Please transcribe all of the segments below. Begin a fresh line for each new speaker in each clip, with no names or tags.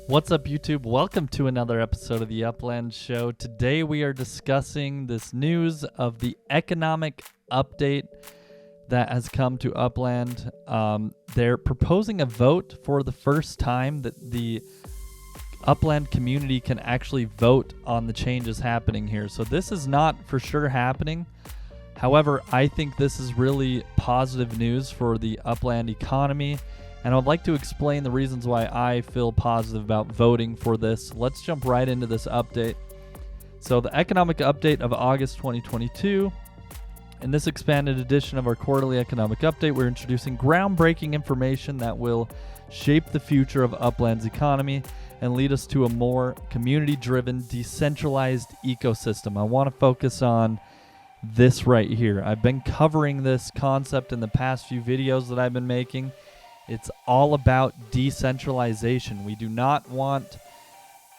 What's up, YouTube? Welcome to another episode of the Upland Show. Today we are discussing this news of the economic update that has come to Upland. They're proposing a vote for the first time that the Upland community can actually vote on the changes happening here. So this is not for sure happening. However, I think this is really positive news for the Upland economy. And I would like to explain the reasons why I feel positive about voting for this. Let's jump right into this update. So the economic update of August 2022. In this expanded edition of our quarterly economic update, we're introducing groundbreaking information that will shape the future of Upland's economy and lead us to a more community-driven, decentralized ecosystem. I want to focus on this right here. I've been covering this concept in the past few videos that I've been making. It's all about decentralization. We do not want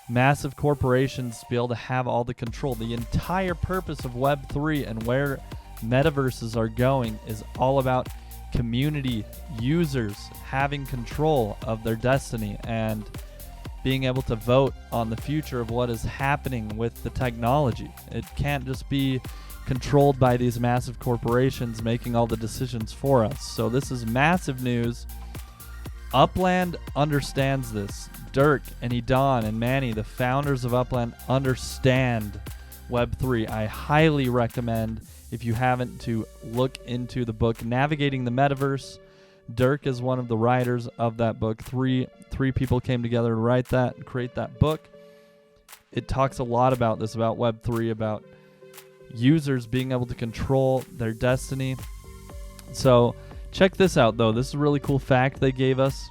massive corporations to be able to have all the control. The entire purpose of Web3 and where metaverses are going is all about community users having control of their destiny and being able to vote on the future of what is happening with the technology. It can't just be controlled by these massive corporations making all the decisions for us. So this is massive news. Upland understands this. Dirk and Edan and Manny, the founders of Upland, understand Web3. I highly recommend, if you haven't, to look into the book Navigating the Metaverse. Dirk is one of the writers of that book. Three people came together to write that and create that book. It talks a lot about this, about Web3, about users being able to control their destiny. So check this out, though. This is a really cool fact they gave us.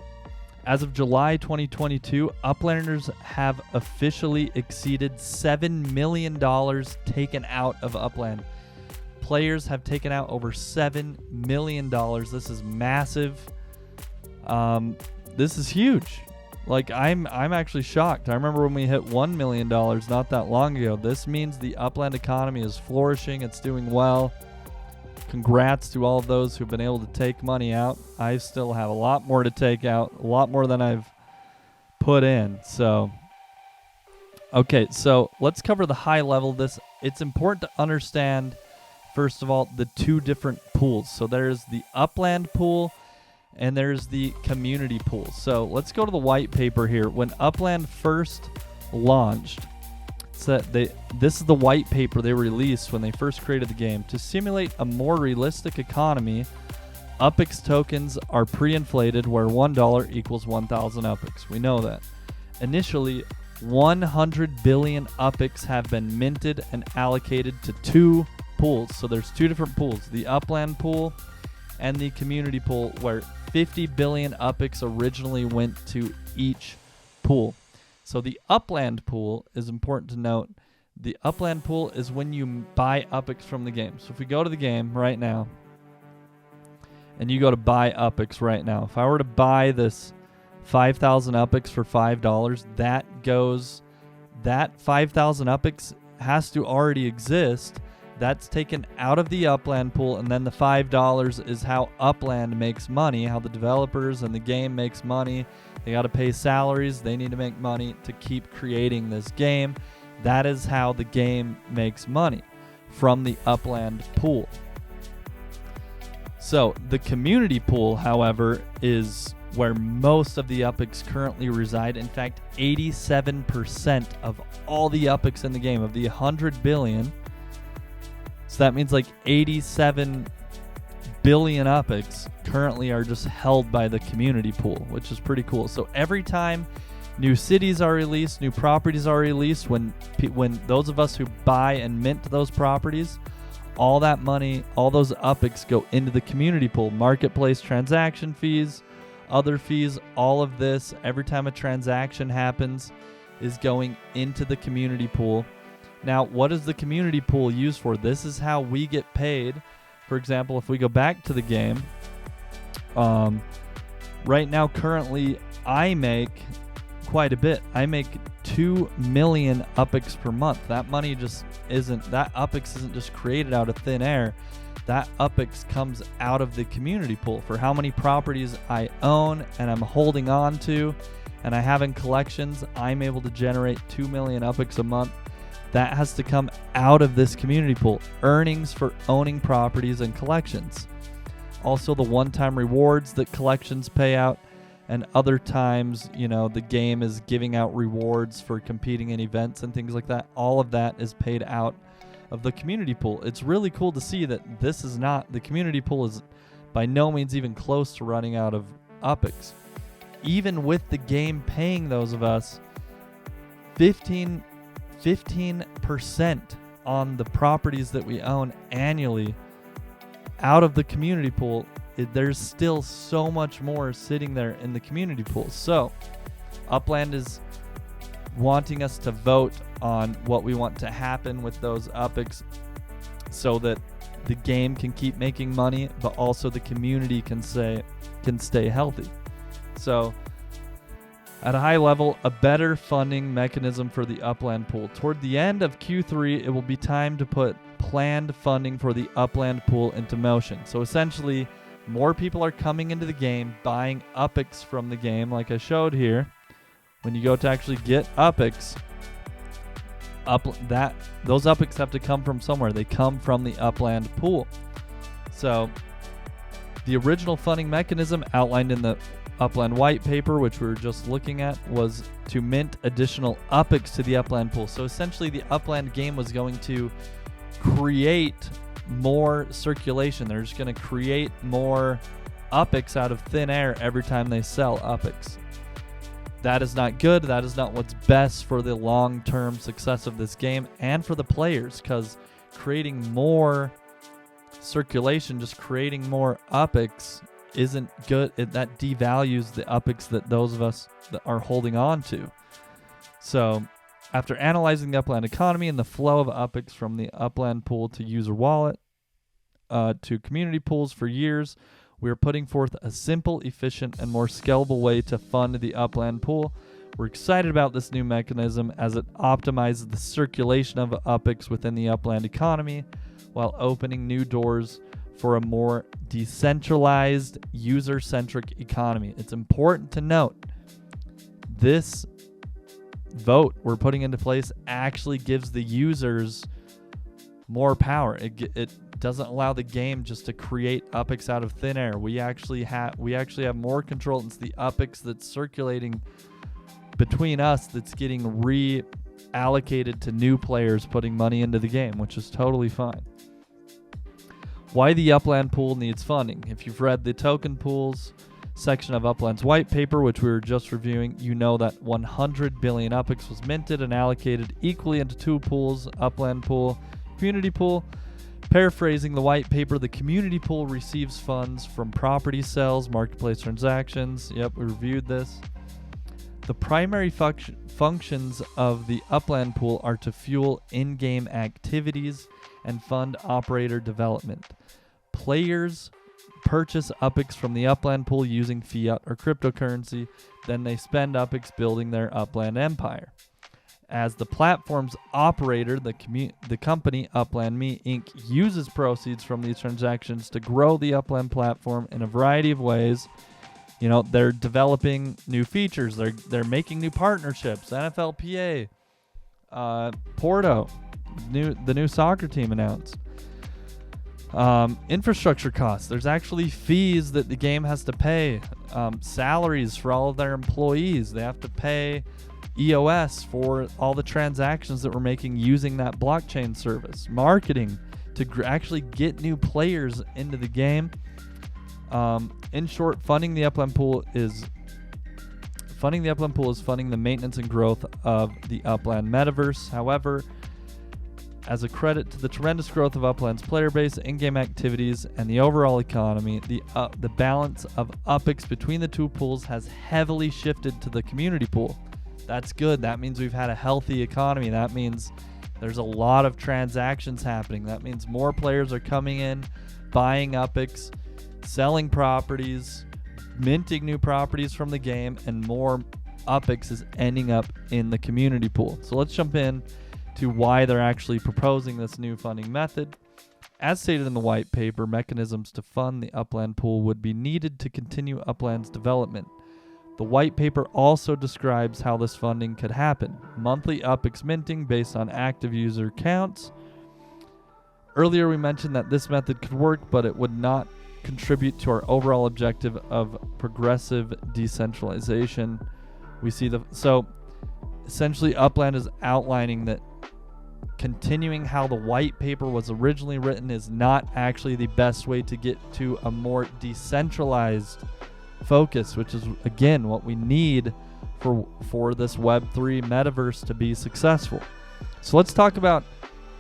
As of July 2022, Uplanders have officially exceeded $7 million taken out of Upland. Players have taken out over $7 million. This is massive. This is huge. Like, I'm actually shocked. I remember when we hit $1 million not that long ago. This means the Upland economy is flourishing. It's doing well. Congrats to all of those who've been able to take money out. I still have a lot more to take out, a lot more than I've put in. So, okay, so let's cover the high level of this. It's important to understand, first of all, the two different pools. So there's the Upland pool and there's the community pool. So let's go to the white paper here. When Upland first launched, this is the white paper they released when they first created the game. To simulate a more realistic economy, UPX tokens are pre-inflated where $1 equals 1,000 UPX. We know that. Initially, 100 billion UPX have been minted and allocated to two pools. So there's two different pools, the Upland pool and the community pool, where 50 billion UPX originally went to each pool. So the Upland pool is important to note. The Upland pool is when you buy UPX from the game. So if we go to the game right now, and you go to buy UPX right now, if I were to buy this 5,000 UPX for $5, that 5,000 UPX has to already exist. That's taken out of the Upland pool, and then the $5 is how Upland makes money, how the developers and the game makes money. They got to pay salaries. They need to make money to keep creating this game. That is how the game makes money, from the Upland pool. So the community pool, however, is where most of the UPX currently reside. In fact, 87% of all the UPX in the game, of the 100 billion, so that means like 87 billion UPX currently are just held by the community pool, which is pretty cool. So every time new cities are released, new properties are released, when those of us who buy and mint those properties, all that money, all those UPX go into the community pool. Marketplace transaction fees, other fees, all of this, every time a transaction happens, is going into the community pool. Now, what is the community pool used for? This is how we get paid. For example, if we go back to the game, right now, currently, I make quite a bit. I make 2 million UPX per month. That money just isn't, that UPX isn't just created out of thin air. that UPX comes out of the community pool for how many properties I own and I'm holding on to, and I have in collections. I'm able to generate 2 million UPX a month. That has to come out of this community pool. Earnings for owning properties and collections. Also the one-time rewards that collections pay out, and other times, the game is giving out rewards for competing in events and things like that. All of that is paid out of the community pool. It's really cool to see that the community pool is by no means even close to running out of UPX. Even with the game paying those of us 15% on the properties that we own annually out of the community pool, there's still so much more sitting there in the community pool. So Upland is wanting us to vote on what we want to happen with those UPX so that the game can keep making money, but also the community can stay healthy. So at a high level, a better funding mechanism for the Upland pool. Toward the end of Q3, it will be time to put planned funding for the Upland pool into motion. So essentially, more people are coming into the game, buying UPX from the game, like I showed here. When you go to actually get UPX, those UPX have to come from somewhere. They come from the Upland pool. So the original funding mechanism outlined in the Upland Whitepaper, which we were just looking at, was to mint additional UPX to the Upland pool. So essentially the Upland game was going to create more circulation. They're just going to create more UPX out of thin air every time they sell UPX. That is not good. That is not what's best for the long-term success of this game and for the players, because creating more circulation, just creating more UPX isn't good. That devalues the UPX that those of us that are holding on to. So after analyzing the Upland economy and the flow of UPX from the Upland pool to user wallet to community pools for years, we are putting forth a simple, efficient, and more scalable way to fund the Upland pool. We're excited about this new mechanism as it optimizes the circulation of UPX within the Upland economy while opening new doors for a more decentralized, user-centric economy. It's important to note this vote we're putting into place actually gives the users more power. It doesn't allow the game just to create UPX out of thin air. We actually have more control. It's the UPX that's circulating between us that's getting reallocated to new players putting money into the game, which is totally fine. Why the Upland pool needs funding. If you've read the token pools section of Upland's white paper, which we were just reviewing, you know that 100 billion UPX was minted and allocated equally into two pools, Upland pool, community pool. Paraphrasing the white paper, the community pool receives funds from property sales, marketplace transactions. Yep, we reviewed this. The primary functions of the Upland pool are to fuel in-game activities and fund operator development. Players purchase UPX from the Upland pool using fiat or cryptocurrency, then they spend UPX building their Upland empire. As the platform's operator, the company Upland Me Inc. uses proceeds from these transactions to grow the Upland platform in a variety of ways. They're developing new features. They're making new partnerships. NFLPA, Porto, the new soccer team announced. Infrastructure costs. There's actually fees that the game has to pay. Salaries for all of their employees. They have to pay EOS for all the transactions that we're making using that blockchain service. Marketing to actually get new players into the game. In short, funding the Upland pool is funding the maintenance and growth of the Upland metaverse. However, as a credit to the tremendous growth of Upland's player base, in-game activities, and the overall economy, the balance of UPX between the two pools has heavily shifted to the community pool. That's good. That means we've had a healthy economy. That means there's a lot of transactions happening. That means more players are coming in, buying UPX, selling properties, minting new properties from the game, and more UPX is ending up in the community pool. So let's jump in to why they're actually proposing this new funding method. As stated in the white paper, mechanisms to fund the Upland pool would be needed to continue Upland's development. The white paper also describes how this funding could happen. Monthly UPX minting based on active user counts. Earlier we mentioned that this method could work, but it would not contribute to our overall objective of progressive decentralization. So essentially Upland is outlining that continuing how the white paper was originally written is not actually the best way to get to a more decentralized focus, which is again what we need for this Web3 metaverse to be successful. So let's talk about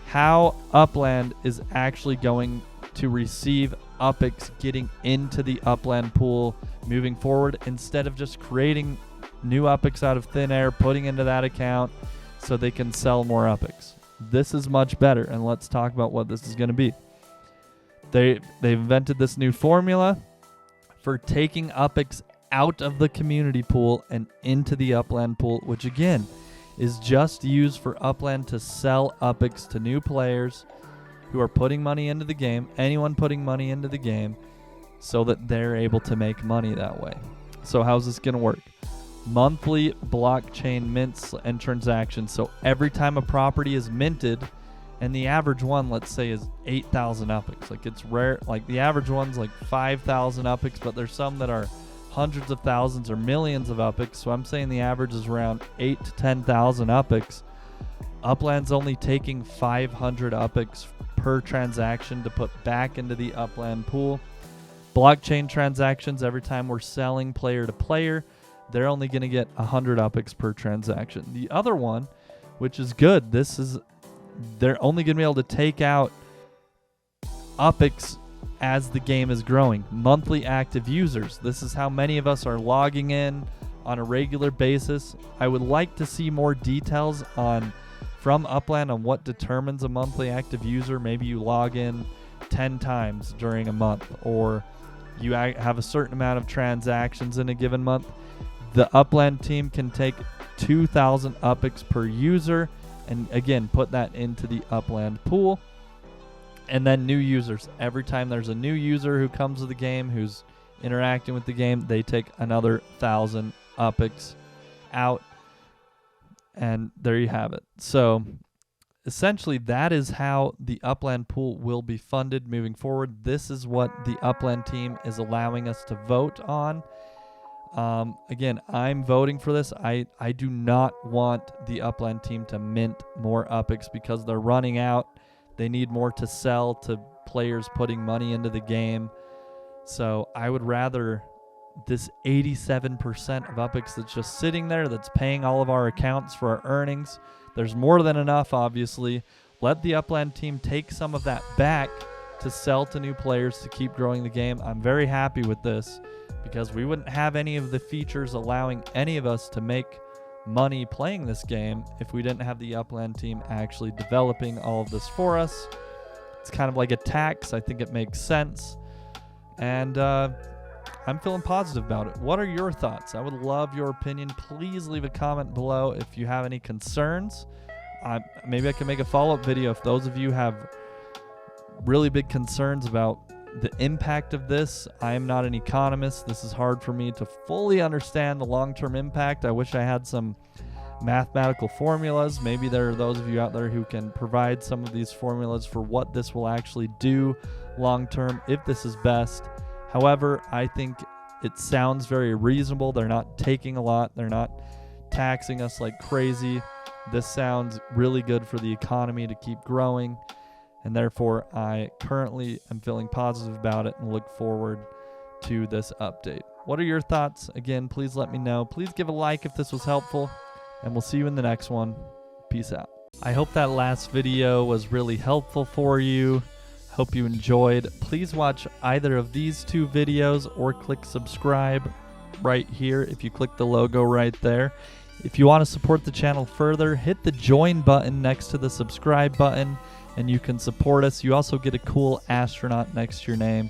how Upland is actually going to receive UPX getting into the Upland pool moving forward, instead of just creating new UPX out of thin air, putting into that account so they can sell more UPX. This is much better, and let's talk about what this is going to be. They've invented this new formula for taking UPX out of the community pool and into the Upland pool, which again is just used for Upland to sell UPX to new players who are putting money into the game, anyone putting money into the game, so that they're able to make money that way. So how's this going to work? Monthly blockchain mints and transactions. So every time a property is minted, and the average one, let's say, is 8,000 UPX. Like, it's rare. Like, the average one's like 5,000 UPX, but there's some that are hundreds of thousands or millions of UPX. So I'm saying the average is around 8,000 to 10,000 UPX. Upland's only taking 500 UPX per transaction to put back into the Upland pool. Blockchain transactions, every time we're selling player to player, they're only going to get 100 UPX per transaction. The other one, which is good, they're only going to be able to take out UPX as the game is growing. Monthly active users. This is how many of us are logging in on a regular basis. I would like to see more details from Upland on what determines a monthly active user. Maybe you log in 10 times during a month, or you have a certain amount of transactions in a given month. The Upland team can take 2,000 UPX per user and again put that into the Upland pool. And then new users. Every time there's a new user who comes to the game, who's interacting with the game, they take another 1,000 UPX out. And there you have it. So essentially that is how the Upland pool will be funded moving forward. This is what the Upland team is allowing us to vote on. Again, I'm voting for this. I do not want the Upland team to mint more UPX because they're running out. They need more to sell to players putting money into the game. So I would rather this 87% of UPX that's just sitting there, that's paying all of our accounts for our earnings. There's more than enough, obviously. Let the Upland team take some of that back to sell to new players to keep growing the game. I'm very happy with this, because we wouldn't have any of the features allowing any of us to make money playing this game if we didn't have the Upland team actually developing all of this for us. It's kind of like a tax. I think it makes sense. And I'm feeling positive about it. What are your thoughts? I would love your opinion. Please leave a comment below if you have any concerns. Maybe I can make a follow-up video if those of you have really big concerns about the impact of this. I am not an economist. This is hard for me to fully understand the long-term impact. I wish I had some mathematical formulas. Maybe there are those of you out there who can provide some of these formulas for what this will actually do long-term, if this is best. However, I think it sounds very reasonable. They're not taking a lot. They're not taxing us like crazy. This sounds really good for the economy to keep growing. And therefore, I currently am feeling positive about it and look forward to this update. What are your thoughts? Again, please let me know. Please give a like if this was helpful, and we'll see you in the next one. Peace out. I hope that last video was really helpful for you. Hope you enjoyed. Please watch either of these two videos or click subscribe right here if you click the logo right there. If you want to support the channel further, hit the join button next to the subscribe button, and you can support us. You also get a cool astronaut next to your name.